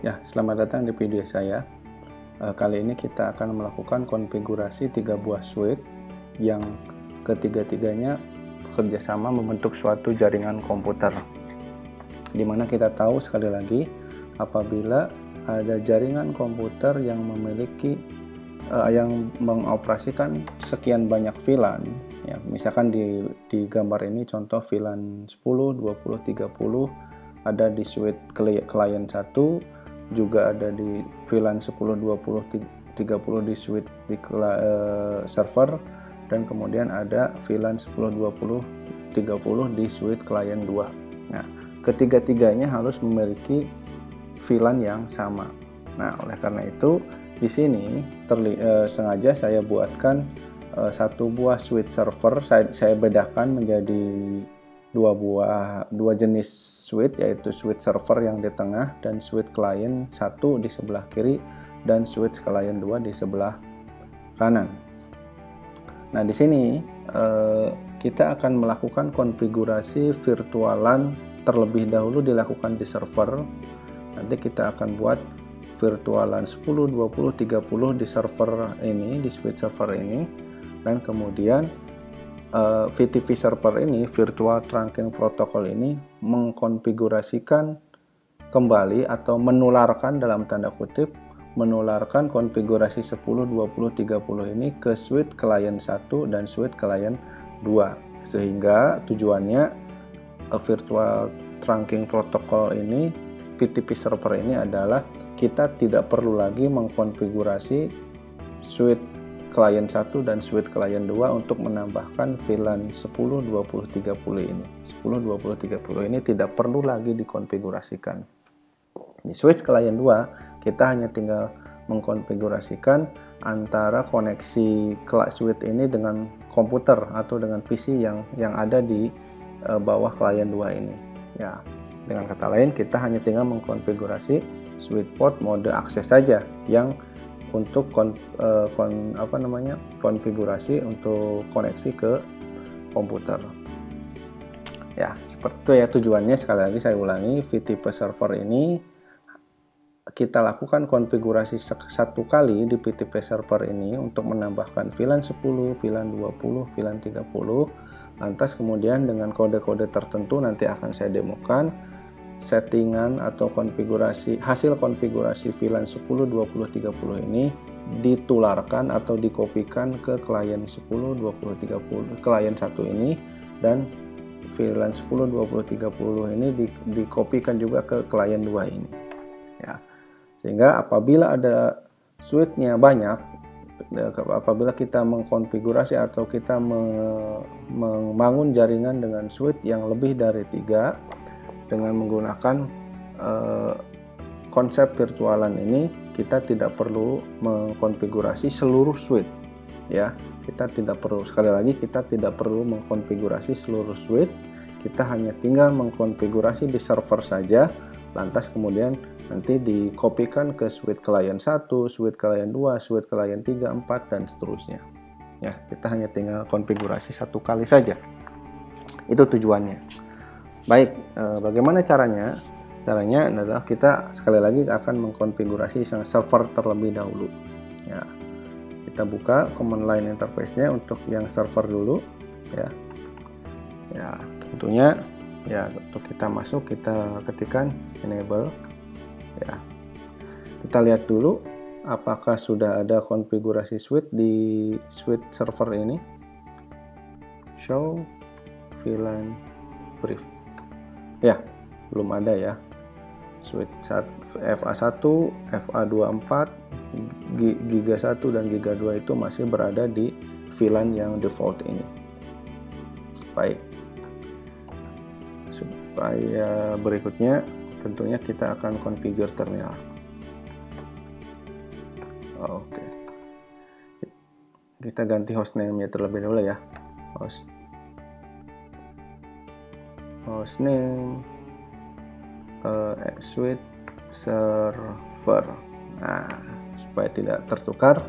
Ya, selamat datang di video saya. Kali ini kita akan melakukan konfigurasi 3 buah switch yang ketiga-tiganya bekerjasama membentuk suatu jaringan komputer. Dimana kita tahu sekali lagi, apabila ada jaringan komputer yang memiliki yang mengoperasikan sekian banyak VLAN, ya, misalkan di gambar ini contoh VLAN 10, 20, 30 ada di switch client 1, juga ada di VLAN 10, 20, 30 di switch di server, dan kemudian ada VLAN 10, 20, 30 di switch client 2. Nah, ketiga-tiganya harus memiliki VLAN yang sama. Nah, oleh karena itu di sini sengaja saya buatkan satu buah switch server, saya bedakan menjadi dua jenis switch, yaitu switch server yang di tengah dan switch client 1 di sebelah kiri dan switch client 2 di sebelah kanan. Nah, di sini kita akan melakukan konfigurasi virtualan terlebih dahulu dilakukan di server. Nanti kita akan buat virtualan 10, 20, 30 di server ini, di switch server ini, dan kemudian VTP server ini, Virtual Trunking Protocol ini, mengkonfigurasikan kembali atau menularkan dalam tanda kutip, menularkan konfigurasi 10, 20, 30 ini ke switch client 1 dan switch client 2, sehingga tujuannya Virtual Trunking Protocol ini, VTP server ini adalah kita tidak perlu lagi mengkonfigurasi switch client 1 dan switch client 2 untuk menambahkan VLAN 10, 20, 30 ini. 10, 20, 30 ini tidak perlu lagi dikonfigurasikan. Di switch client 2, kita hanya tinggal mengkonfigurasikan antara koneksi switch ini dengan komputer atau dengan PC yang ada di bawah client 2 ini. Ya, dengan kata lain, kita hanya tinggal mengkonfigurasi switch port mode akses saja yang untuk konfigurasi untuk koneksi ke komputer. Ya, seperti itu ya tujuannya. Sekali lagi saya ulangi, VTP server ini kita lakukan konfigurasi satu kali di VTP server ini untuk menambahkan VLAN 10, VLAN 20, VLAN 30. Lantas kemudian dengan kode-kode tertentu nanti akan saya demokan settingan atau hasil konfigurasi VLAN 10, 20, 30 ini ditularkan atau dikopikan ke klien 10, 20, 30 klien 1 ini, dan VLAN 10, 20, 30 ini dikopikan juga ke klien 2 ini. Ya. Sehingga apabila ada switch-nya banyak, apabila kita mengkonfigurasi atau kita membangun jaringan dengan switch yang lebih dari 3 dengan menggunakan konsep virtualan ini, kita tidak perlu mengkonfigurasi seluruh switch, ya. Kita tidak perlu, sekali lagi, kita tidak perlu mengkonfigurasi seluruh switch. Kita hanya tinggal mengkonfigurasi di server saja, lantas kemudian nanti dikopikan ke switch client 1, switch client 2, switch client 3, 4 dan seterusnya. Ya, kita hanya tinggal konfigurasi satu kali saja. Itu tujuannya. Baik, bagaimana caranya? Caranya adalah kita sekali lagi akan mengkonfigurasi server terlebih dahulu. Ya, kita buka command line interface-nya untuk yang server dulu, ya. Ya, tentunya ya untuk kita masuk kita ketikkan enable. Ya, kita lihat dulu apakah sudah ada konfigurasi switch di switch server ini. Show VLAN brief. Ya, belum ada ya. Switch FA1, FA24, Giga 1 dan Giga 2 itu masih berada di VLAN yang default ini. Baik. Supaya berikutnya tentunya kita akan configure terminal. Oke. Kita ganti hostname-nya terlebih dahulu ya. Hostname switch server. Nah, supaya tidak tertukar,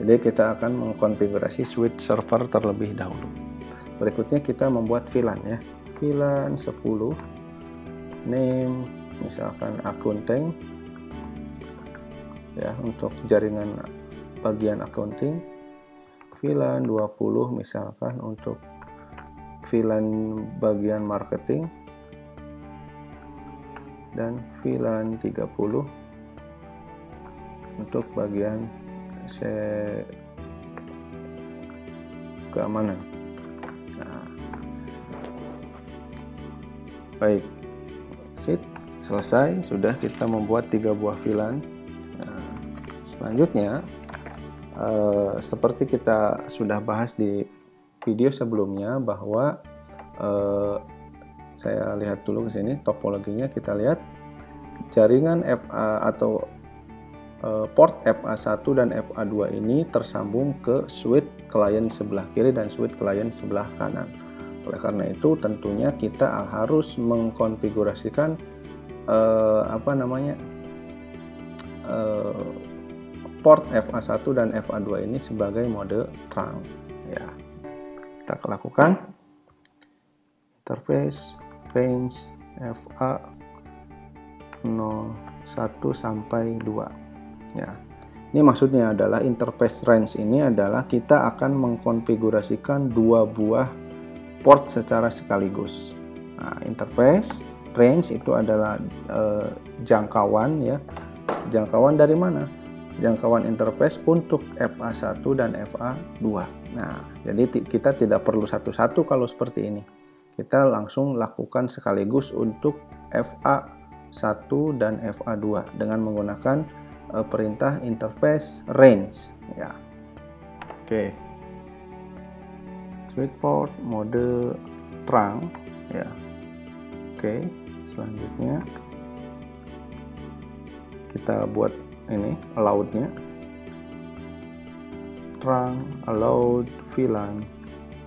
jadi kita akan mengkonfigurasi switch server terlebih dahulu. Berikutnya kita membuat VLAN ya. VLAN 10, name misalkan accounting, ya untuk jaringan bagian accounting, VLAN 20 misalkan untuk VLAN bagian marketing, dan VLAN 30 untuk bagian keamanan. Nah, baik, selesai, sudah kita membuat 3 buah VLAN. Nah, selanjutnya seperti kita sudah bahas di video sebelumnya bahwa saya lihat dulu ke sini topologinya, kita lihat jaringan FA atau port FA1 dan FA2 ini tersambung ke switch klien sebelah kiri dan switch klien sebelah kanan. Oleh karena itu tentunya kita harus mengkonfigurasikan port FA1 dan FA2 ini sebagai mode trunk ya. Kita lakukan interface range FA01 sampai 2 ya. Ini maksudnya adalah interface range ini adalah kita akan mengkonfigurasikan 2 buah port secara sekaligus. Nah, interface range itu adalah jangkauan ya. Jangkauan dari mana? Jangkauan interface untuk FA1 dan FA2. Nah, jadi kita tidak perlu satu-satu kalau seperti ini. Kita langsung lakukan sekaligus untuk FA1 dan FA2 dengan menggunakan perintah interface range ya. Oke. Switch port mode trunk ya. Oke, selanjutnya kita buat ini allowed-nya. Trunk allowed VLAN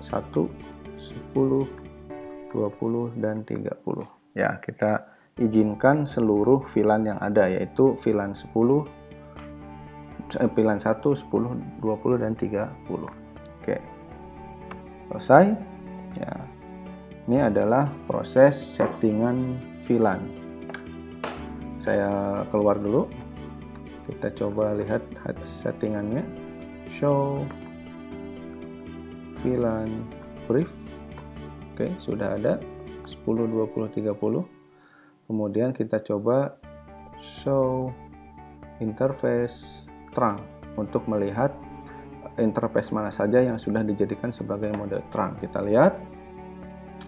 1, 10, 20 dan 30. Ya, kita izinkan seluruh VLAN yang ada, yaitu VLAN 10, VLAN 1, 10, 20 dan 30. Oke. Selesai. Ya. Ini adalah proses settingan VLAN. Saya keluar dulu. Kita coba lihat settingannya. Show VLAN brief. Oke, sudah ada 10, 20, 30. Kemudian kita coba show interface trunk untuk melihat interface mana saja yang sudah dijadikan sebagai mode trunk. Kita lihat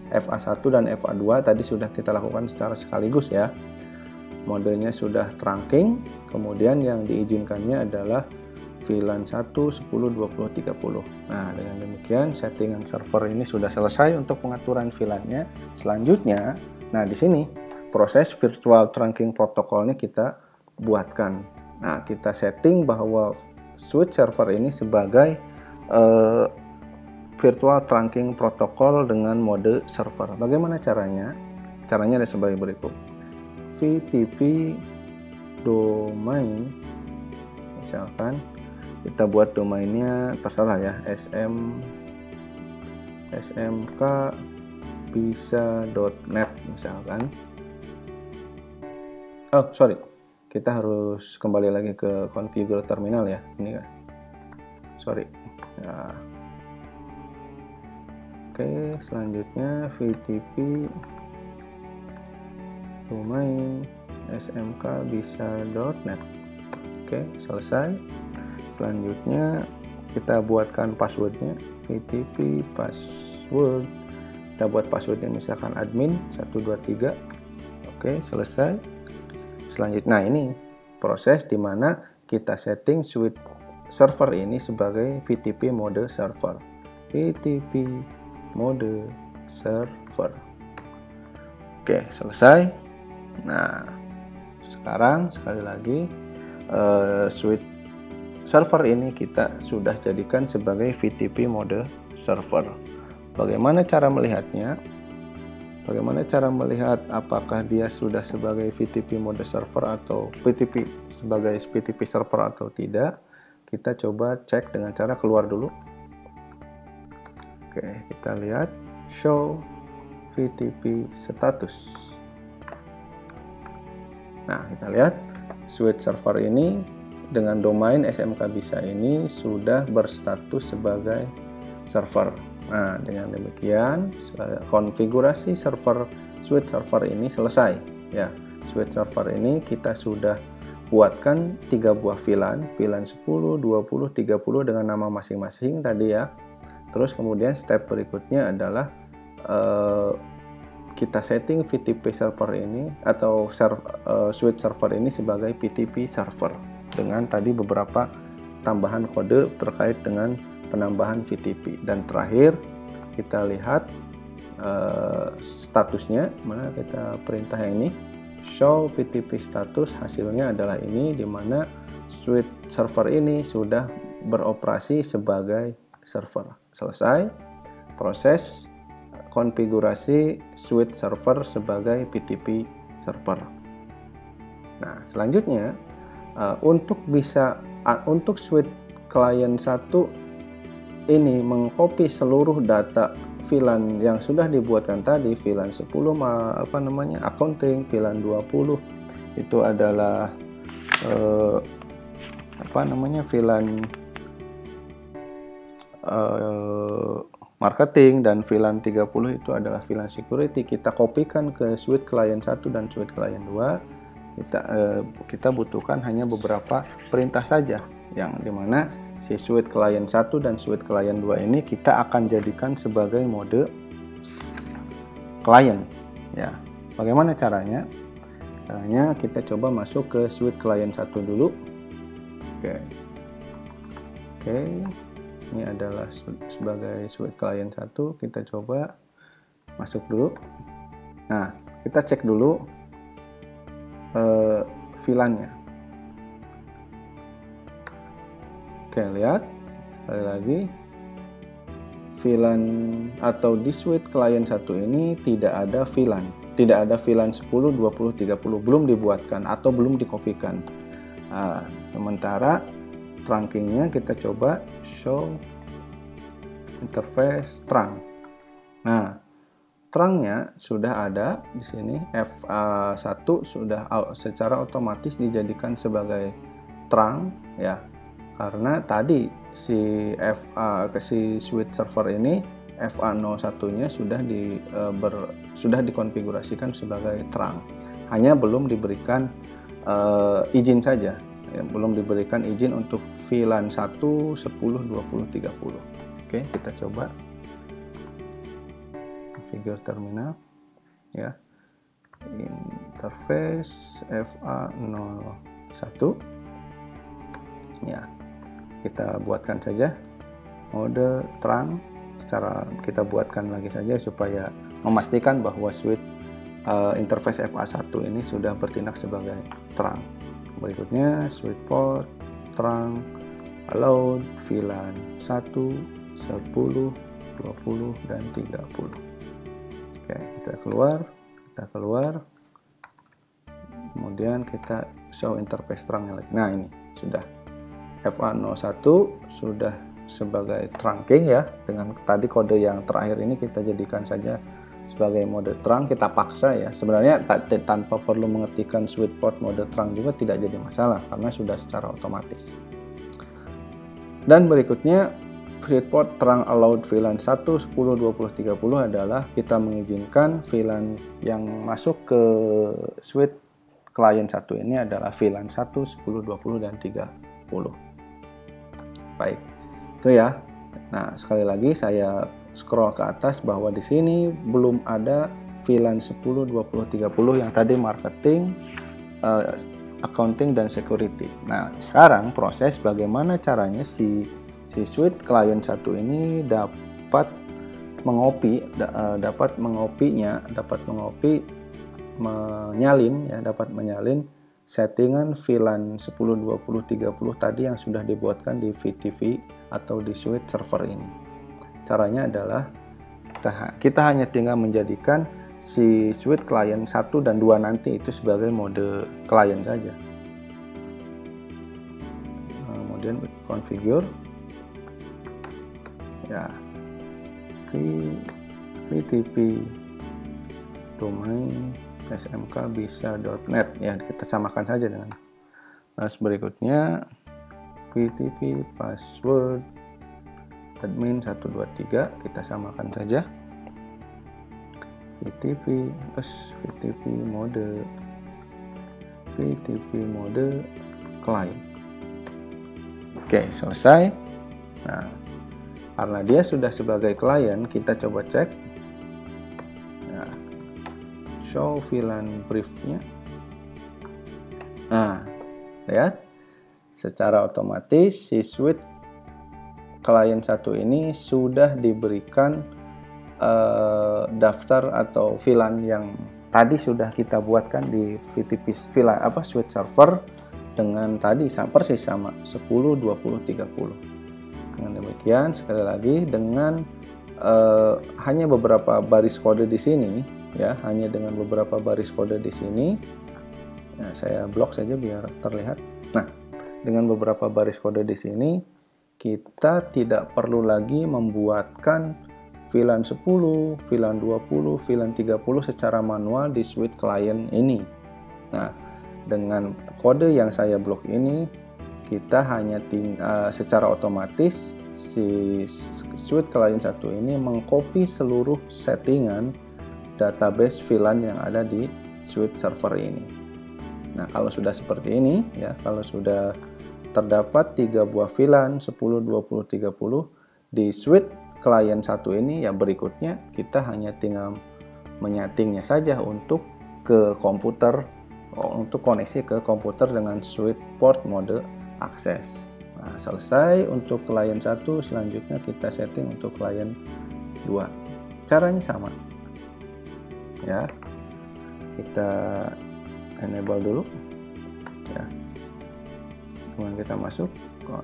FA1 dan FA2 tadi sudah kita lakukan secara sekaligus ya. Modenya sudah trunking, kemudian yang diizinkannya adalah VLAN 1, 10, 20, 30. Nah, dengan demikian settingan server ini sudah selesai untuk pengaturan VLAN-nya. Selanjutnya, nah di sini proses virtual trunking protokolnya kita buatkan. Nah, kita setting bahwa switch server ini sebagai virtual trunking protokol dengan mode server. Bagaimana caranya? Caranya ada sebagai berikut. VTP domain, misalkan kita buat domainnya terserah ya, smk bisa.net misalkan. Oh sorry, kita harus kembali lagi ke configure terminal ya, ini kan, sorry ya. Oke, selanjutnya VTP domain smk bisa.net. Oke, selesai. Selanjutnya kita buatkan passwordnya, VTP password. Kita buat passwordnya misalkan admin 123. Oke, selesai. Selanjutnya, nah ini proses dimana kita setting switch server ini sebagai VTP mode server. VTP mode server. Oke, selesai. Nah, sekarang sekali lagi switch server ini kita sudah jadikan sebagai VTP mode server. Bagaimana cara melihatnya? Bagaimana cara melihat apakah dia sudah sebagai VTP mode server atau VTP sebagai VTP server atau tidak? Kita coba cek dengan cara keluar dulu. Oke, kita lihat show VTP status. Nah, kita lihat switch server ini dengan domain SMK Bisa ini sudah berstatus sebagai server. Nah, dengan demikian konfigurasi switch server ini selesai ya. Switch server ini kita sudah buatkan 3 buah VLAN 10, 20, 30 dengan nama masing-masing tadi ya. Terus kemudian step berikutnya adalah kita setting VTP server ini atau switch server ini sebagai PTP server dengan tadi beberapa tambahan kode terkait dengan penambahan VTP. Dan terakhir kita lihat statusnya, mana kita perintah yang ini, show PTP status. Hasilnya adalah ini, dimana switch server ini sudah beroperasi sebagai server. Selesai proses konfigurasi switch server sebagai PTP server. Nah, selanjutnya untuk switch client 1 ini mengcopy seluruh data VLAN yang sudah dibuatkan tadi, VLAN 10 accounting, VLAN 20 itu adalah VLAN marketing, dan VLAN 30 itu adalah VLAN security. Kita kopikan ke switch client 1 dan switch client 2. Kita butuhkan hanya beberapa perintah saja, yang dimana si switch client 1 dan switch client 2 ini kita akan jadikan sebagai mode client ya. Bagaimana caranya? Caranya kita coba masuk ke switch client 1 dulu. Oke. Ini adalah sebagai switch client 1, kita coba masuk dulu. Nah, kita cek dulu VLAN-nya. Oke, lihat sekali lagi VLAN atau di switch client 1 ini tidak ada VLAN 10, 20, 30 belum dibuatkan atau belum dikopikan. Sementara trunkingnya kita coba show interface trunk. Nah, trunknya sudah ada di sini, FA1 sudah secara otomatis dijadikan sebagai trunk ya. Karena tadi si switch server ini FA01-nya sudah dikonfigurasikan sebagai trunk. Hanya belum diberikan izin saja. Ya, belum diberikan izin untuk VLAN 1, 10, 20, 30. Oke, kita coba configure terminal ya. Interface FA01 ya. Kita buatkan saja mode trunk, kita buatkan lagi saja supaya memastikan bahwa switch interface FA1 ini sudah bertindak sebagai trunk. Berikutnya switch port, trunk, allowed, VLAN 1, 10, 20, dan 30. Oke, kita keluar. Kemudian kita show interface trunknya lagi. Nah, ini sudah FA01 sudah sebagai trunking ya, dengan tadi kode yang terakhir ini kita jadikan saja sebagai mode trunk. Kita paksa ya, sebenarnya tanpa perlu mengetikkan switch port mode trunk juga tidak jadi masalah karena sudah secara otomatis. Dan berikutnya switch port trunk allowed VLAN 1, 10, 20, 30 adalah kita mengizinkan VLAN yang masuk ke switch client 1 ini adalah VLAN 1, 10, 20, dan 30. Baik, itu ya. Nah, sekali lagi saya scroll ke atas bahwa di sini belum ada VLAN 10, 20, 30 yang tadi marketing, accounting, dan security. Nah, sekarang proses bagaimana caranya si switch client 1 ini dapat menyalin settingan VLAN 10, 20, 30 tadi yang sudah dibuatkan di VTP atau di switch server ini. Caranya adalah kita hanya tinggal menjadikan si switch client 1 dan 2 nanti itu sebagai mode client saja. Kemudian configure ya, VTP domain smkbisa.net ya, kita samakan saja dengan Terus berikutnya VTP password admin 123, kita samakan saja. VTP mode client. Oke, selesai. Nah, karena dia sudah sebagai klien, kita coba cek. Nah, show VLAN briefnya. Nah, lihat, secara otomatis si switch klien 1 ini sudah diberikan daftar atau VLAN yang tadi sudah kita buatkan di VTP VLAN switch server dengan tadi persis sama 10, 20, 30. Dengan demikian, sekali lagi dengan hanya beberapa baris kode di sini ya, hanya dengan beberapa baris kode di sini. Nah, saya blok saja biar terlihat. Nah, dengan beberapa baris kode di sini kita tidak perlu lagi membuatkan VLAN 10, VLAN 20, VLAN 30 secara manual di switch client ini. Nah, dengan kode yang saya blok ini, kita hanya secara otomatis si switch client 1 ini mengcopy seluruh settingan database VLAN yang ada di switch server ini. Nah, kalau sudah seperti ini ya, kalau sudah terdapat 3 buah VLAN 10, 20, 30 di switch klien 1 ini, yang berikutnya kita hanya tinggal menyetingnya saja untuk ke komputer, untuk koneksi ke komputer dengan switch port mode akses. Nah, selesai untuk klien 1, selanjutnya kita setting untuk klien 2. Caranya sama. Ya. Kita enable dulu. Ya. Kemudian kita masuk ke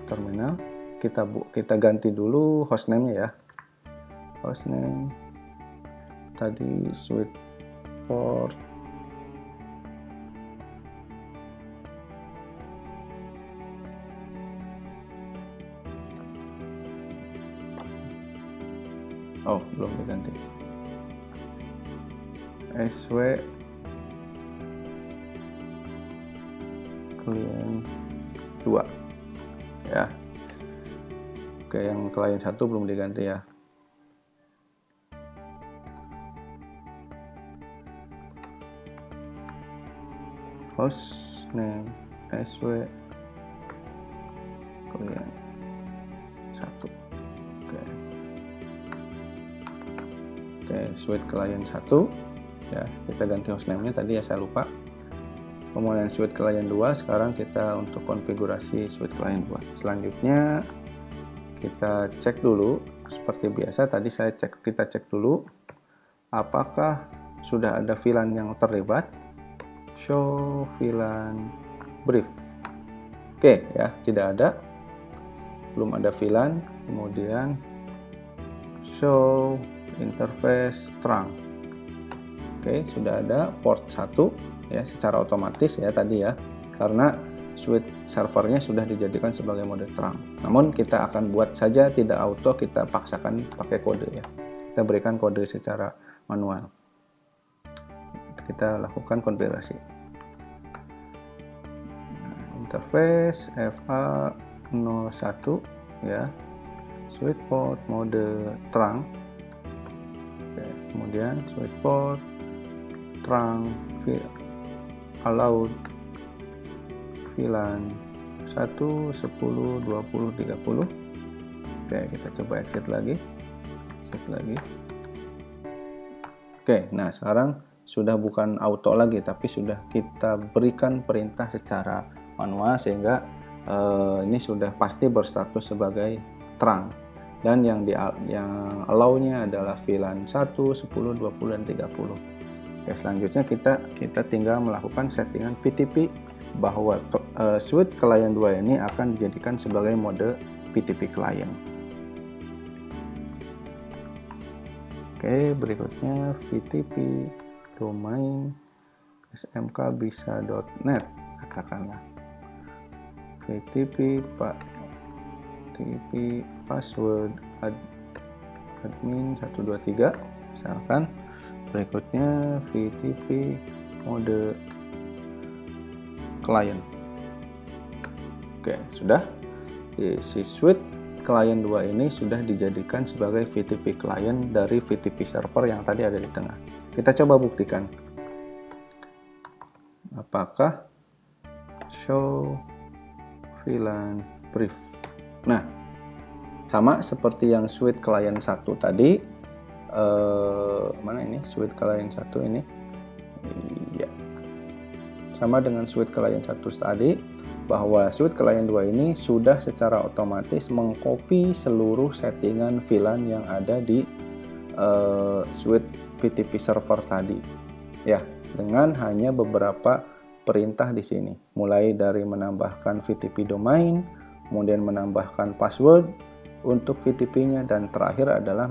terminal. Kita ganti dulu hostname-nya ya. Hostname tadi switch port belum diganti. SW klien 2 ya. Oke, yang klien 1 belum diganti ya. Hostname SW klien 1. Oke, switch klien 1 ya, kita ganti hostname-nya tadi ya, saya lupa. Kemudian switch klien 2, sekarang kita untuk konfigurasi switch klien 2. Selanjutnya kita cek dulu seperti biasa, tadi kita cek dulu apakah sudah ada VLAN yang terlibat. Show VLAN brief. Oke ya, tidak ada, belum ada VLAN. Kemudian show interface trunk. Oke, sudah ada port 1 ya, secara otomatis ya tadi ya, karena switch servernya sudah dijadikan sebagai mode trunk. Namun kita akan buat saja tidak auto, kita paksakan pakai kode ya. Kita berikan kode secara manual. Kita lakukan konfigurasi. Interface FA01 ya, switch port mode trunk. Oke, kemudian switch port trunk allowed VLAN 1, 10, 20, 30. Oke, kita coba exit lagi. Oke, nah sekarang sudah bukan auto lagi, tapi sudah kita berikan perintah secara manual, sehingga ini sudah pasti berstatus sebagai trunk. Dan yang allow-nya adalah VLAN 1, 10, 20, dan 30. Oke, selanjutnya kita tinggal melakukan settingan VTP bahwa switch klien 2 ini akan dijadikan sebagai mode VTP client. Oke, berikutnya VTP domain smkbisa.net, katakanlah VTP password admin 123 misalkan. Berikutnya VTP mode client. Oke, sudah. Si switch client 2 ini sudah dijadikan sebagai VTP client dari VTP server yang tadi ada di tengah. Kita coba buktikan. Apakah show VLAN brief. Nah, sama seperti yang switch client 1 tadi. Mana ini switch client 1 ini? Iya. Sama dengan switch client 1 tadi, bahwa switch client 2 ini sudah secara otomatis mengcopy seluruh settingan VLAN yang ada di switch VTP server tadi. Ya, dengan hanya beberapa perintah di sini. Mulai dari menambahkan VTP domain, kemudian menambahkan password untuk VTP-nya, dan terakhir adalah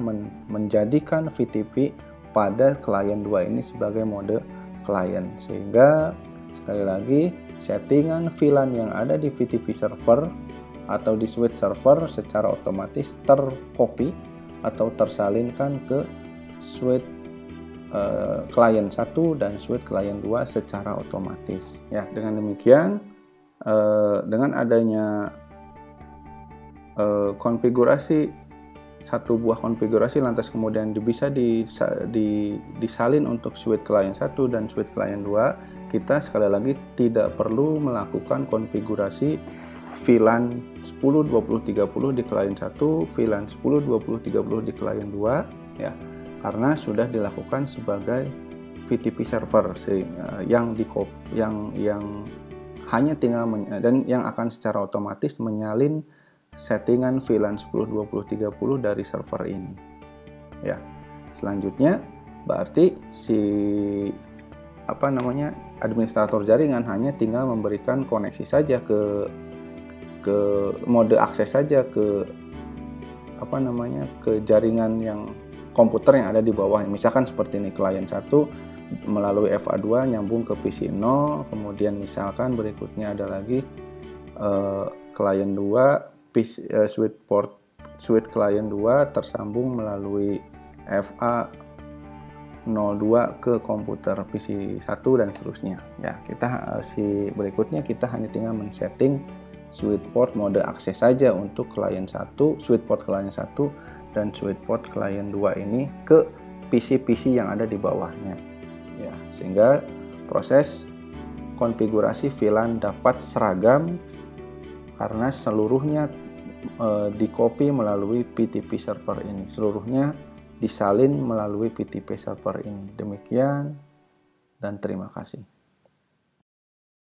menjadikan VTP pada client 2 ini sebagai mode client. Sehingga sekali lagi, settingan VLAN yang ada di VTP server atau di switch server secara otomatis tercopy atau tersalinkan ke switch client 1 dan switch client 2 secara otomatis. Ya, dengan demikian, dengan adanya konfigurasi, satu buah konfigurasi lantas kemudian bisa disalin untuk switch client 1 dan switch client 2, kita sekali lagi tidak perlu melakukan konfigurasi VLAN 10 20 30 di client 1, VLAN 10 20 30 di client 2, ya, karena sudah dilakukan sebagai VTP server yang hanya tinggal dan yang akan secara otomatis menyalin settingan VLAN 10 20 30 dari server ini. Ya. Selanjutnya berarti si administrator jaringan hanya tinggal memberikan koneksi saja ke mode akses saja ke ke jaringan yang komputer yang ada di bawah. Misalkan seperti ini, client 1 melalui FA2 nyambung ke PC 0, kemudian misalkan berikutnya ada lagi client 2 switch client 2 tersambung melalui FA02 ke komputer PC 1 dan seterusnya. Ya, berikutnya kita hanya tinggal men-setting switch port mode akses saja untuk client 1, switch port client 1 dan switch port client 2 ini ke PC-PC yang ada di bawahnya. Ya, sehingga proses konfigurasi VLAN dapat seragam karena seluruhnya di-copy melalui VTP server ini. Seluruhnya disalin melalui VTP server ini. Demikian dan terima kasih.